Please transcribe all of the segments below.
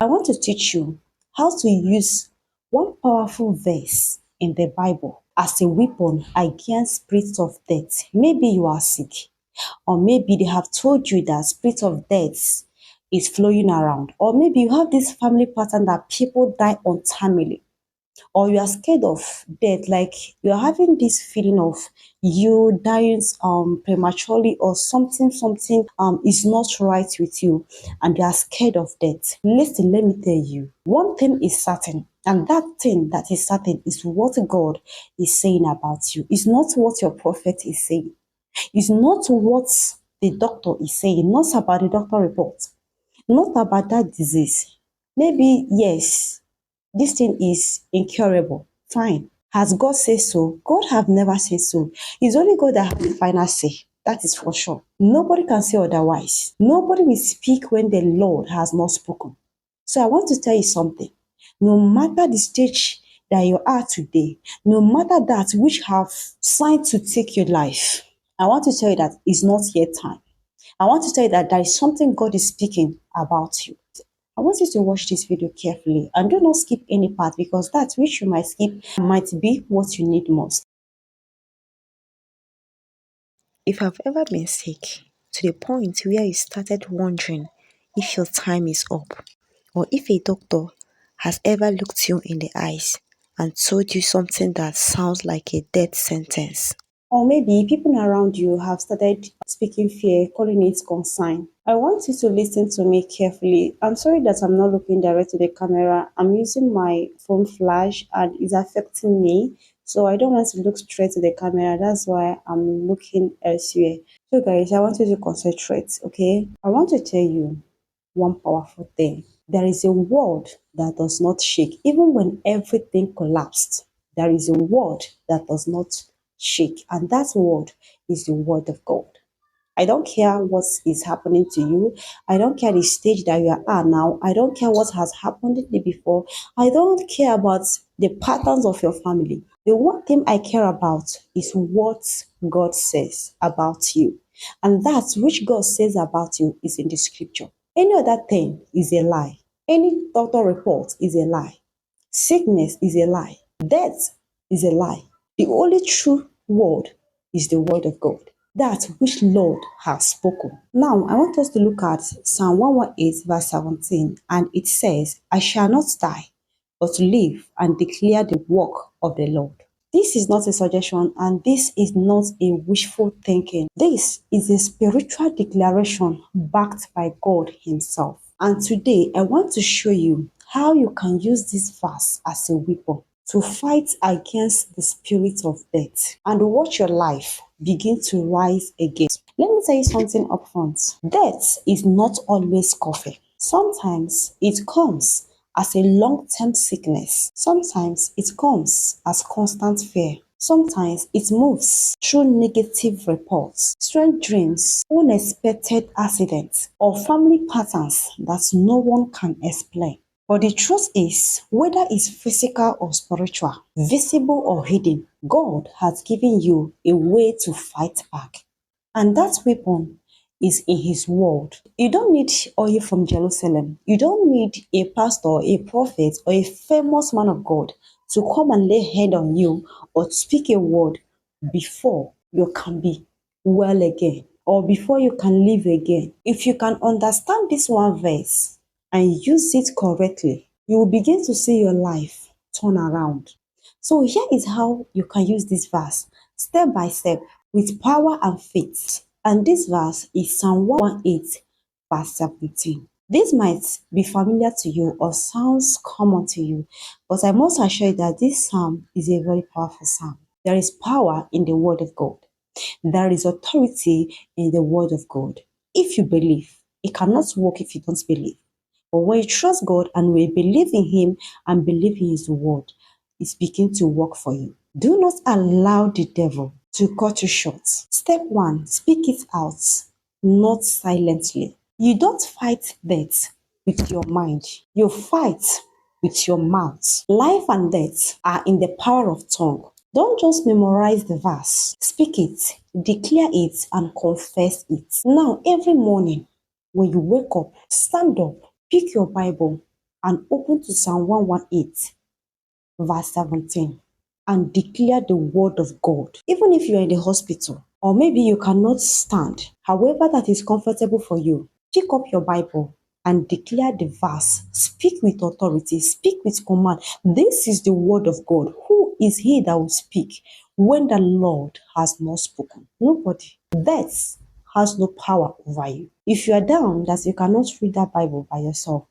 I want to teach you how to use one powerful verse in the Bible as a weapon against spirits of death. Maybe you are sick, or maybe they have told you that spirit of death is flowing around, or maybe you have this family pattern that people die untimely, or you are scared of death, like you're having this feeling of you dying prematurely, or something is not right with you, and you are scared of death. Listen, let me tell you, one thing is certain, and that thing that is certain is what God is saying about you. It's not what your prophet is saying. It's not what the doctor is saying, not about the doctor report, not about that disease. Maybe, yes, this thing is incurable. Fine. Has God said so? God have never said so. It's only God that has the final say. That is for sure. Nobody can say otherwise. Nobody will speak when the Lord has not spoken. So I want to tell you something. No matter the stage that you are today, no matter that which have signed to take your life, I want to tell you that it's not yet time. I want to tell you that there is something God is speaking about you. I want you to watch this video carefully and do not skip any part, because that which you might skip might be what you need most. If I've ever been sick to the point where you started wondering if your time is up, or if a doctor has ever looked you in the eyes and told you something that sounds like a death sentence, or maybe people around you have started speaking fear, calling it concern, I want you to listen to me carefully. I'm sorry that I'm not looking direct to the camera. I'm using my phone flash and it's affecting me. So I don't want to look straight to the camera. That's why I'm looking elsewhere. So guys, I want you to concentrate, okay? I want to tell you one powerful thing. There is a word that does not shake. Even when everything collapsed, there is a word that does not shake. And that word is the word of God. I don't care what is happening to you. I don't care the stage that you are now. I don't care what has happened before. I don't care about the patterns of your family. The one thing I care about is what God says about you. And that which God says about you is in the scripture. Any other thing is a lie. Any doctor report is a lie. Sickness is a lie. Death is a lie. The only true word is the word of God, that which Lord has spoken. Now, I want us to look at Psalm 118, verse 17, and it says, I shall not die, but live and declare the work of the Lord. This is not a suggestion, and this is not a wishful thinking. This is a spiritual declaration backed by God Himself. And today, I want to show you how you can use this verse as a weapon to fight against the spirit of death and watch your life begin to rise again. Let me tell you something upfront. Death is not always coffee. Sometimes it comes as a long-term sickness. Sometimes it comes as constant fear. Sometimes it moves through negative reports, strange dreams, unexpected accidents, or family patterns that no one can explain. But the truth is, whether it's physical or spiritual, visible or hidden, God has given you a way to fight back. And that weapon is in His word. You don't need oil from Jerusalem. You don't need a pastor, a prophet, or a famous man of God to come and lay hand on you or speak a word before you can be well again, or before you can live again. If you can understand this one verse and use it correctly, you will begin to see your life turn around. So here is how you can use this verse step by step with power and faith. And this verse is Psalm 118, verse 17. This might be familiar to you or sounds common to you, but I must assure you that this psalm is a very powerful psalm. There is power in the word of God. There is authority in the word of God. If you believe, it cannot work if you don't believe. But when you trust God and we believe in Him and believe in His word, it's beginning to work for you. Do not allow the devil to cut you short. Step one, speak it out, not silently. You don't fight death with your mind. You fight with your mouth. Life and death are in the power of tongue. Don't just memorize the verse. Speak it, declare it, and confess it. Now, every morning when you wake up, stand up, pick your Bible, and open to Psalm 118, verse 17, and declare the word of God. Even if you're in the hospital, or maybe you cannot stand, however that is comfortable for you, pick up your Bible and declare the verse. Speak with authority, speak with command. This is the word of God. Who is he that will speak when the Lord has not spoken? Nobody. Death has no power over you. If you are down that you cannot read that Bible by yourself,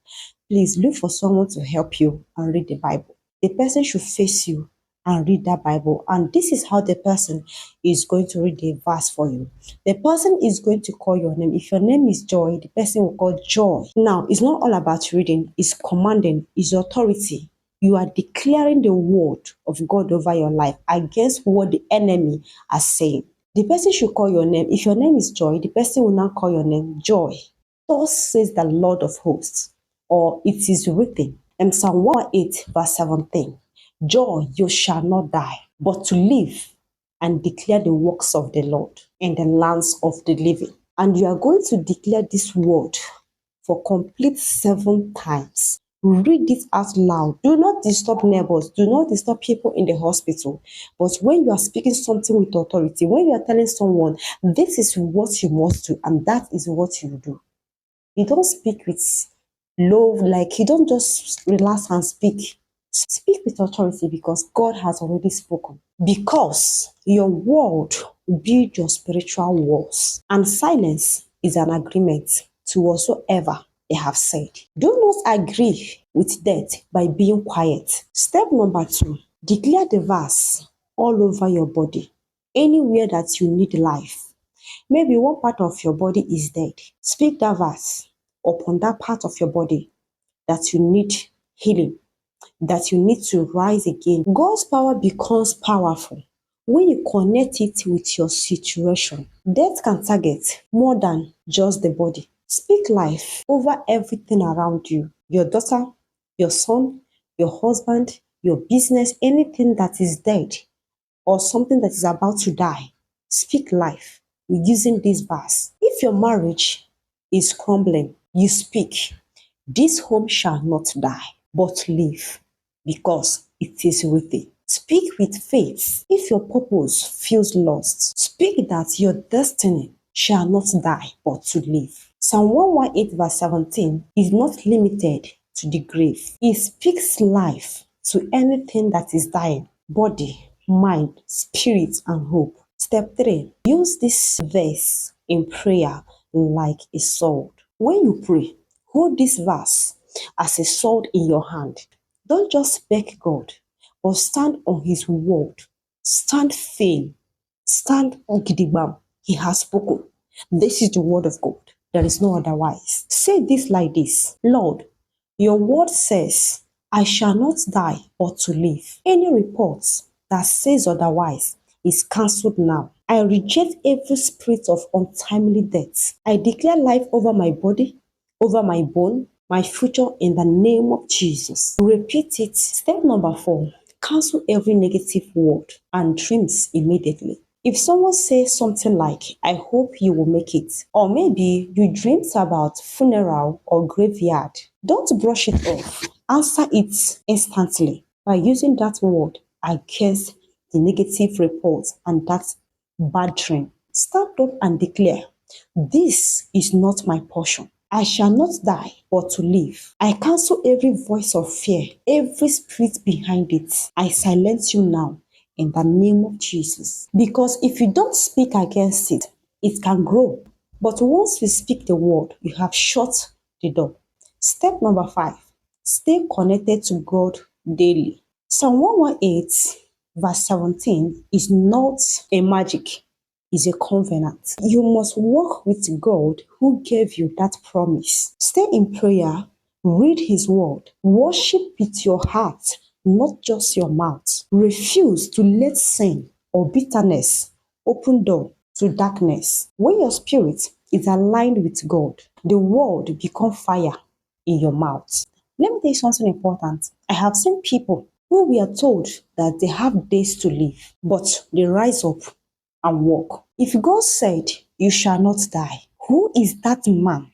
please look for someone to help you and read the Bible. The person should face you and read that Bible. And this is how the person is going to read the verse for you. The person is going to call your name. If your name is Joy, the person will call Joy. Now, it's not all about reading, it's commanding, it's authority. You are declaring the word of God over your life against what the enemy are saying. The person should call your name. If your name is Joy, the person will now call your name Joy. Thus says the Lord of hosts, or it is written in Psalm 108, verse 17. Joy, you shall not die, but to live and declare the works of the Lord in the lands of the living. And you are going to declare this word for complete 7 times. Read it out loud. Do not disturb neighbors. Do not disturb people in the hospital. But when you are speaking something with authority, when you are telling someone, this is what you must do, and that is what you do. You don't speak with love, like you don't just relax and speak. Speak with authority because God has already spoken. Because your word will build your spiritual walls. And silence is an agreement to whatsoever they have said. Do not agree with death by being quiet. Step number 2, declare the verse all over your body. Anywhere that you need life. Maybe one part of your body is dead. Speak that verse upon that part of your body that you need healing, that you need to rise again. God's power becomes powerful when you connect it with your situation. Death can target more than just the body. Speak life over everything around you. Your daughter, your son, your husband, your business, anything that is dead or something that is about to die. Speak life using this verse. If your marriage is crumbling, you speak, this home shall not die, but live, because it is with it. Speak with faith. If your purpose feels lost, speak that your destiny shall not die, but to live. Psalm 118 verse 17 is not limited to the grave. It speaks life to anything that is dying, body, mind, spirit, and hope. Step 3, use this verse in prayer like a sword. When you pray, hold this verse as a sword in your hand. Don't just beg God, but stand on his word. Stand firm. Stand gidigbam. He has spoken. This is the word of God. There is no otherwise. Say this like this. Lord, your word says, I shall not die but to live. Any report that says otherwise is cancelled now. I reject every spirit of untimely death. I declare life over my body, over my bone, my future in the name of Jesus. Repeat it. Step number 4, cancel every negative word and dreams immediately. If someone says something like, I hope you will make it, or maybe you dreamed about funeral or graveyard, don't brush it off. Answer it instantly by using that word against the negative report and that bad dream. Stand up and declare, this is not my portion. I shall not die, but to live. I cancel every voice of fear, every spirit behind it. I silence you now in the name of Jesus. Because if you don't speak against it, it can grow. But once you speak the word, you have shut the door. Step number 5, stay connected to God daily. Psalm 118 verse 17 is not a magic, it's a covenant. You must walk with God who gave you that promise. Stay in prayer, read his word, worship with your heart, not just your mouth. Refuse to let sin or bitterness open door to darkness. When your spirit is aligned with God, the word become fire in your mouth. Let me tell you something important. I have seen people who we are told that they have days to live, but they rise up and walk. If God said, you shall not die, who is that man?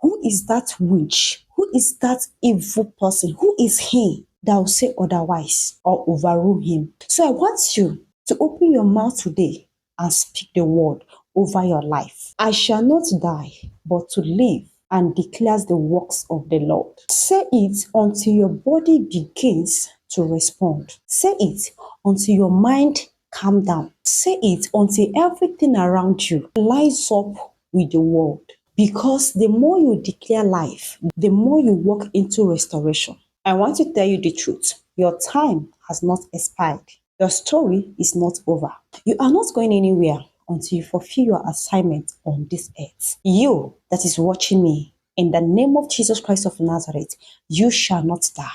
Who is that witch Who is that evil person? Who is he that will say otherwise or overrule him? So I want you to open your mouth today and speak the word over your life. I shall not die, but to live and declares the works of the Lord. Say it until your body begins to respond. Say it until your mind calm down. Say it until everything around you lines up with the word. Because the more you declare life, the more you walk into restoration. I want to tell you the truth. Your time has not expired. Your story is not over. You are not going anywhere until you fulfill your assignment on this earth. You that is watching me, in the name of Jesus Christ of Nazareth, you shall not die,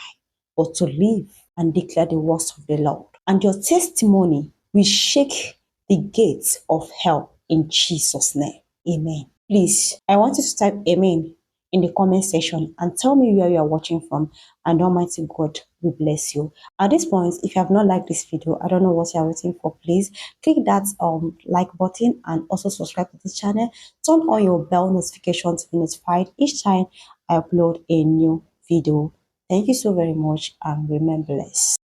but to live and declare the works of the Lord. And your testimony will shake the gates of hell in Jesus' name. Amen. Please, I want you to type amen in the comment section and tell me where you are watching from, and Almighty God will bless you. At this point, if you have not liked this video, I don't know what you are waiting for. Please click that like button and also subscribe to this channel. Turn on your bell notification to be notified each time I upload a new video. Thank you so very much and remain blessed.